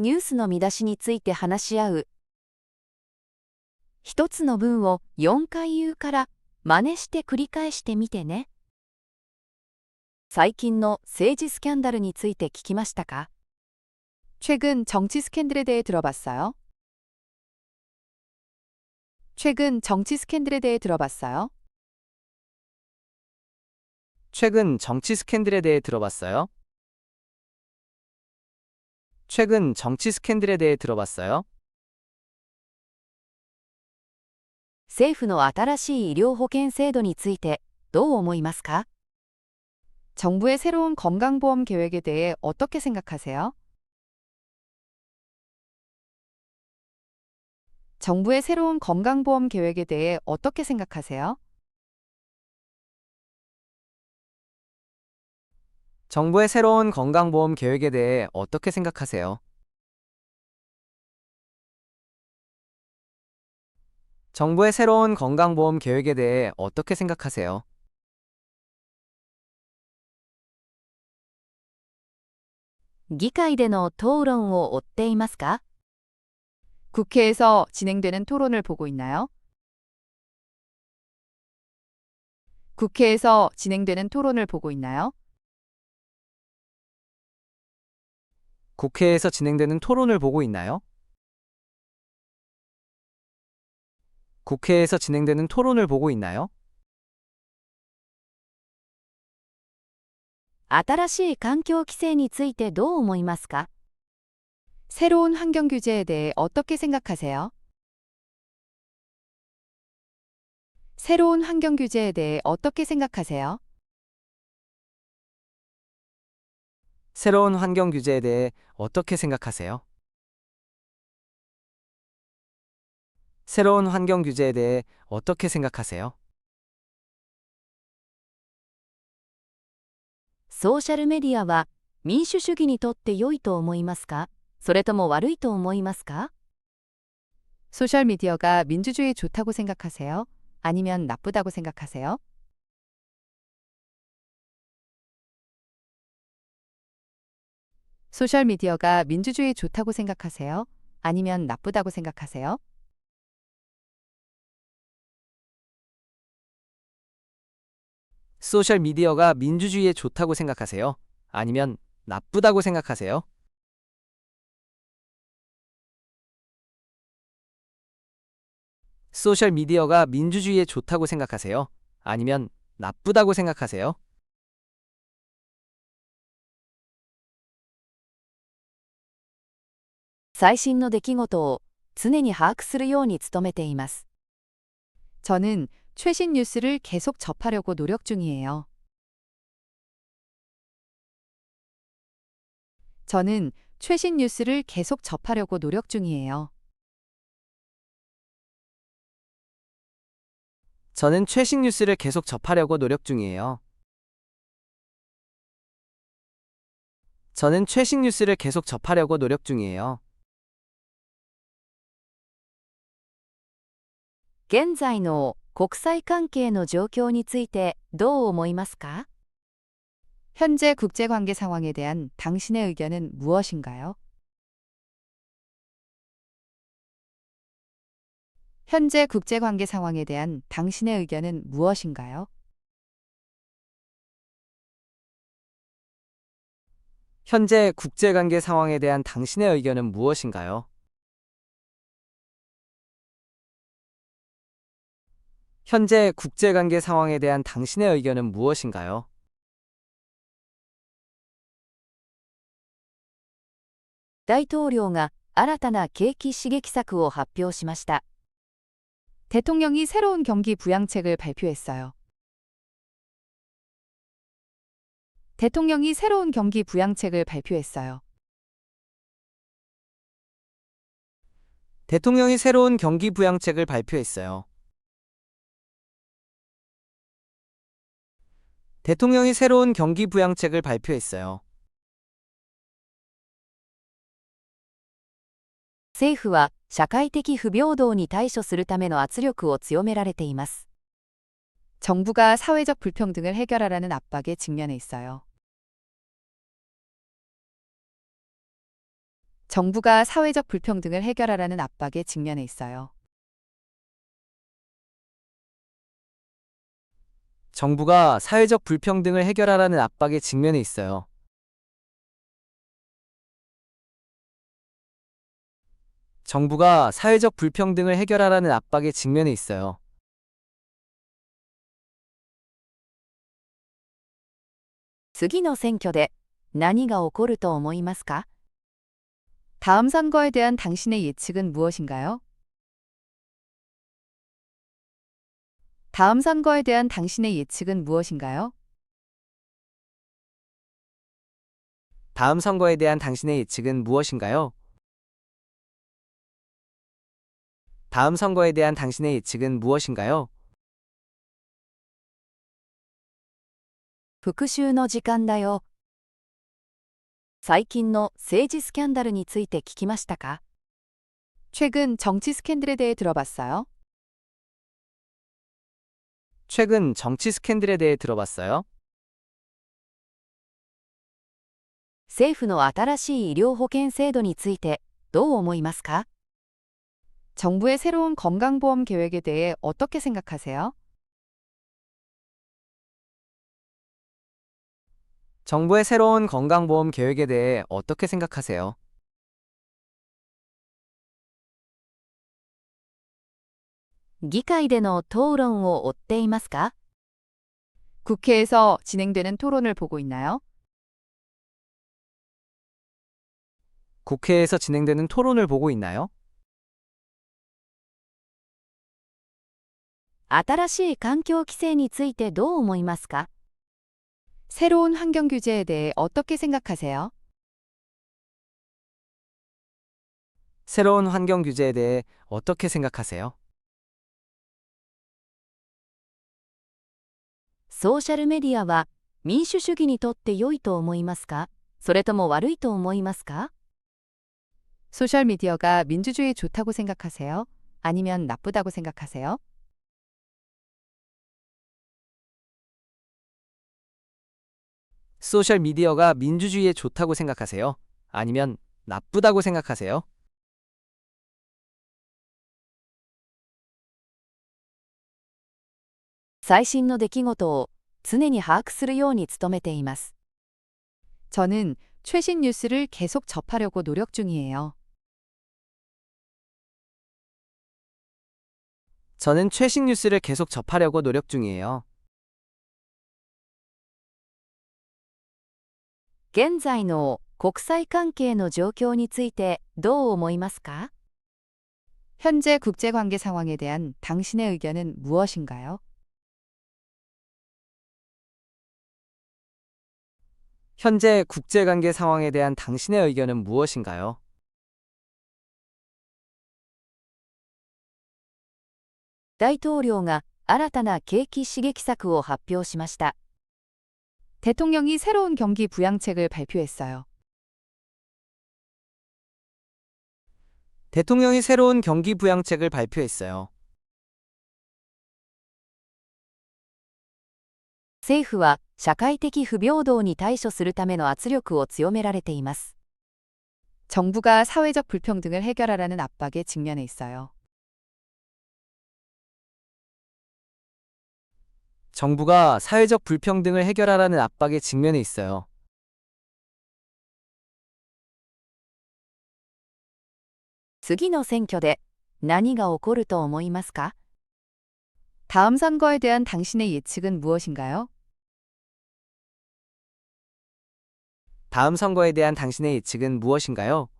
ニュースの見出しについて話し合う。一つの文を4回言うから真似して繰り返してみてね。最近の政治スキャンダルについて聞きましたか？최근 정치 스캔들에 대해 들어봤어요? 최근 정치 스캔들에 대해 들어봤어요? 최근 정치 스캔들에 대해 들어봤어요? 최근 정치 스캔들에 대해 들어봤어요? 政府の新しい医療保険制度についてどう思いますか？ 정부의 새로운 건강보험 계획에 대해 어떻게 생각하세요? 정부의 새로운 건강보험 계획에 대해 어떻게 생각하세요? 정부의 새로운 건강보험 계획에 대해 어떻게 생각하세요? 정부의 새로운 건강보험 계획에 대해 어떻게 생각하세요?「議会での討論を追っていますか？」 국회에서 진행되는 토론을 보고 있나요? 국회에서 진행되는 토론을 보고 있나요? 국회에서 진행되는 토론을 보고 있나요? 국회에서 진행되는 토론을 보고 있나요? 新しい環境規制についてどう思いますか？ 새로운 환경 규제에 대해 어떻게 생각하세요? 새로운 환경 규제에 대해 어떻게 생각하세요? 새로운 환경 규제에 대해 어떻게 생각하세요? 새로운 환경 규제에 대해 어떻게 생각하세요? ソーシャルメディアは民主主義にとって良いと思いますか？それとも悪いと思いますか？ 소셜미디어가 민주주의에 좋다고 생각하세요? 아니면 나쁘다고 생각하세요? 소셜미디어가 민주주의에 좋다고 생각하세요? 아니면 나쁘다고 생각하세요? 소셜미디어가 민주주의에 좋다고 생각하세요? 아니면 나쁘다고 생각하세요? 소셜미디어가 민주주의에 좋다고 생각하세요? 아니면 나쁘다고 생각하세요? 最新の出来事を常に把握するように努めています。 저는 최신 뉴스를 계속 접하려고 노력 중이에요. 저는 최신 뉴스를 계속 접하려고 노력 중이에요. 저는 최신 뉴스를 계속 접하려고 노력 중이에요. 저는 최신 뉴스를 계속 접하려고 노력 중이에요. 現在の国際関係の状況についてどう思いますか？ 현재 국제관계 상황에 대한 당신의 의견은 무엇인가요? 현재 국제관계 상황에 대한 당신의 의견은 무엇인가요? 현재 국제관계 상황에 대한 당신의 의견은 무엇인가요? 현재 국제관계 상황에 대한 당신의 의견은 무엇인가요? 大統領が新たな景気刺激策を発表しました。 대통령이 새로운 경기 부양책을 발표했어요. 대통령이 새로운 경기 부양책을 발표했어요. 대통령이 새로운 경기 부양책을 발표했어요. 대통령이 새로운 경기 부양책을 발표했어요. 政府は社会的不平等に対処するための圧力を強められています。 정부가 사회적 불평등을 해결하라는 압박에 직면해 있어요. 정부가 사회적 불평등을 해결하라는 압박에 직면해 있어요. 정부가 사회적 불평등을 해결하라는 압박에 직면해 있어요. 정부가 사회적 불평등을 해결하라는 압박에 직면해 있어요.次の選挙で何が起こると思いますか？ 다음 선거에 대한 당신의 예측은 무엇인가요? 다음 선거에 대한 당신의 예측은 무엇인가요? 다음 선거에 대한 당신의 예측은 무엇인가요? 다음 선거에 대한 당신의 예측은 무엇인가요? 復習の時間だよ。最近の政治スキャンダルについて聞きましたか？ 최근 정치 스캔들에 대해 들어봤어요? 최근 정치 스캔들에 대해 들어봤어요? 政府の新しい医療保険制度についてどう思いますか？ 정부의 새로운 건강보험 계획에 대해 어떻게 생각하세요? 정부의 새로운 건강보험 계획에 대해 어떻게 생각하세요? 議会での討論を追っていますか？ 국회에서 진행되는 토론을 보고 있나요? 국회에서 진행되는 토론을 보고 있나요? 新しい環境規制についてどう思いますか？ 새로운 환경 규제에 대해 어떻게 생각하세요? 새로운 환경 규제에 대해 어떻게 생각하세요? ソーシャルメディアは民主主義にとって良いと思いますか？それとも悪いと思いますか？ 소셜미디어가 민주주의에 좋다고 생각하세요? 아니면 나쁘다고 생각하세요? 소셜미디어가 민주주의에 좋다고 생각하세요? 아니면 나쁘다고 생각하세요? 最新の出来事を常に把握するように努めています。 저는 최신 뉴스를 계속 접하려고 노력 중이에요. 저는 최신 뉴스를 계속 접하려고 노력 중이에요. 現在の国際関係の状況についてどう思いますか？ 현재 국제관계 상황에 대한 당신의 의견은 무엇인가요? 현재 국제관계 상황에 대한 당신의 의견은 무엇인가요? 大統領が新たな景気刺激策を発表しました。 대통령이 새로운 경기 부양책을 발표했어요. 대통령이 새로운 경기 부양책을 발표했어요. 政府は社会的不平等に対処するための圧力を強められています。 정부가 사회적 불평등을 해결하라는 압박에 직면해 있어요. 정부가 사회적 불평등을 해결하라는 압박에 직면해 있어요. 次の選挙で何が起こると思いますか？ 다음 선거에 대한 당신의 예측은 무엇인가요? 다음 선거에 대한 당신의 예측은 무엇인가요?